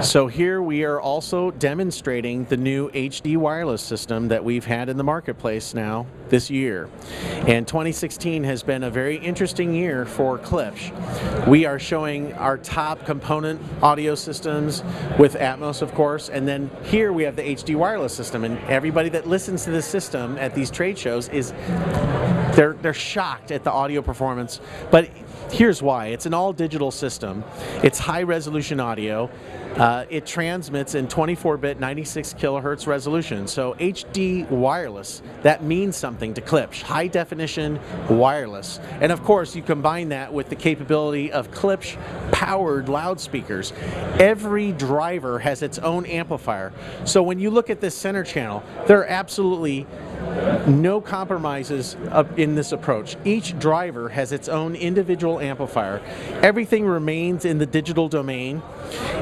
So here we are also demonstrating the new HD wireless system that we've had in the marketplace now this year. And 2016 has been a very interesting year for Klipsch. We are showing our top component audio systems with Atmos, of course, and then here we have the HD wireless system, and everybody that listens to this system at these trade shows is they're shocked at the audio performance, but here's why. It's an all-digital system. It's high-resolution audio. It transmits in 24-bit 96 kilohertz resolution. So HD wireless, that means something to Klipsch. High definition wireless. And of course, you combine that with the capability of Klipsch powered loudspeakers. Every driver has its own amplifier. So when you look at this center channel, there are absolutely no compromises in this approach. Each driver has its own individual amplifier. Everything remains in the digital domain,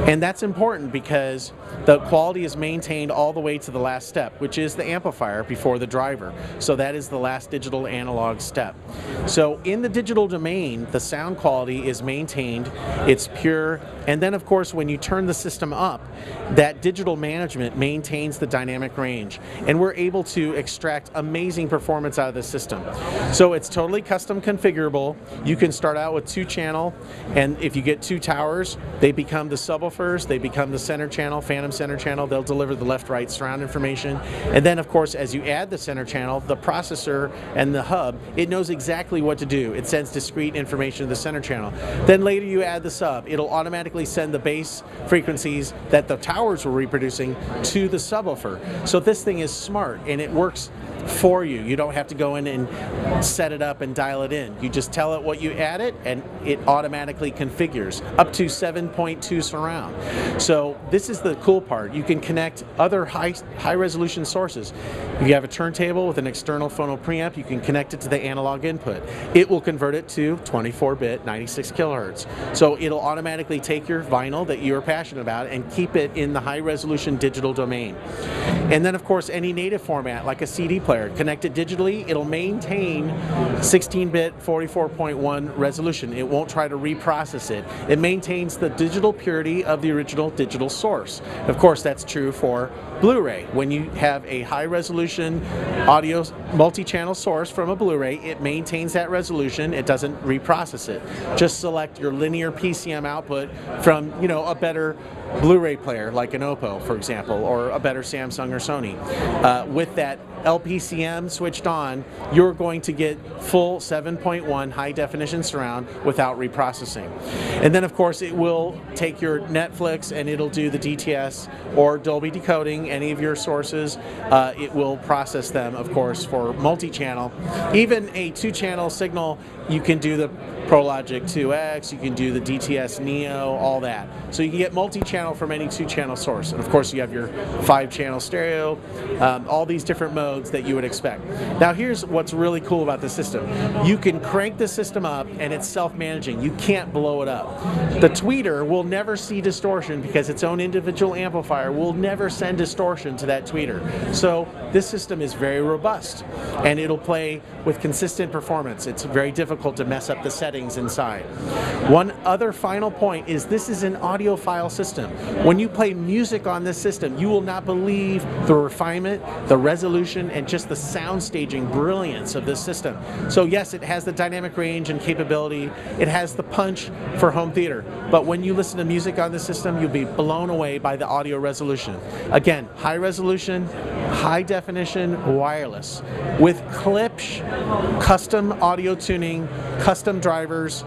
and that's important because the quality is maintained all the way to the last step, which is the amplifier before the driver. So that is the last digital analog step. So in the digital domain, the sound quality is maintained, it's pure, and then of course when you turn the system up, that digital management maintains the dynamic range, and we're able to extract amazing performance out of the system. So it's totally custom configurable. You can start out with 2-channel, and if you get 2 towers, they become the subwoofers, they become the center channel, phantom center channel. They'll deliver the left-right surround information, and then of course as you add the center channel, the processor and the hub, it knows exactly what to do. It sends discrete information to the center channel. Then later you add the sub. It'll automatically send the bass frequencies that the towers were reproducing to the subwoofer. So this thing is smart, and it works for you. You don't have to go in and set it up and dial it in. You just tell it what you add it, and it automatically configures up to 7.2 surround. So this is the cool part. You can connect other high resolution sources. If you have a turntable with an external phono preamp, you can connect it to the analog input. It will convert it to 24-bit 96 kilohertz. So it'll automatically take your vinyl that you're passionate about and keep it in the high resolution digital domain. And then of course any native format like a CD player, connect it digitally, it'll maintain 16-bit 44.1 resolution. It won't try to reprocess it. It maintains the digital purity of the original digital source. Of course, that's true for Blu-ray. When you have a high-resolution audio multi-channel source from a Blu-ray, it maintains that resolution. It doesn't reprocess it. Just select your linear PCM output from, a better Blu-ray player like an Oppo, for example, or a better Samsung or Sony. With that LPCM switched on, you're going to get full 7.1 high-definition surround without reprocessing. And then, of course, it will take your Netflix and it'll do the DTS or Dolby decoding, any of your sources. It will process them, of course, for multi-channel. Even a 2-channel signal, you can do the ProLogic 2X, you can do the DTS Neo, all that. So you can get multi-channel from any 2-channel source. And of course you have your 5-channel stereo, all these different modes that you would expect. Now here's what's really cool about the system. You can crank the system up and it's self-managing. You can't blow it up. The tweeter will never see distortion because its own individual amplifier will never send distortion to that tweeter. So this system is very robust and it'll play with consistent performance. It's very difficult to mess up the settings inside. One other final point is this is an audiophile system. When you play music on this system, you will not believe the refinement, the resolution, and just the sound staging brilliance of this system. So yes, it has the dynamic range and capability. It has the punch for home theater. But when you listen to music on this system, you'll be blown away by the audio resolution. Again, high resolution, high definition, wireless. With Klipsch, custom audio tuning, custom drivers,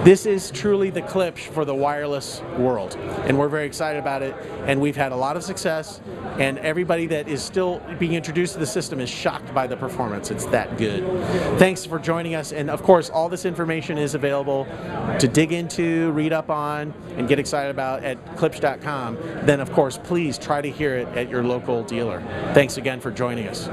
this is truly the Klipsch for the wireless world, and we're very excited about it, and we've had a lot of success, and everybody that is still being introduced to the system is shocked by the performance. It's that good. Thanks for joining us, and of course all this information is available to dig into, read up on, and get excited about at klipsch.com. Then of course please try to hear it at your local dealer. Thanks again for joining us.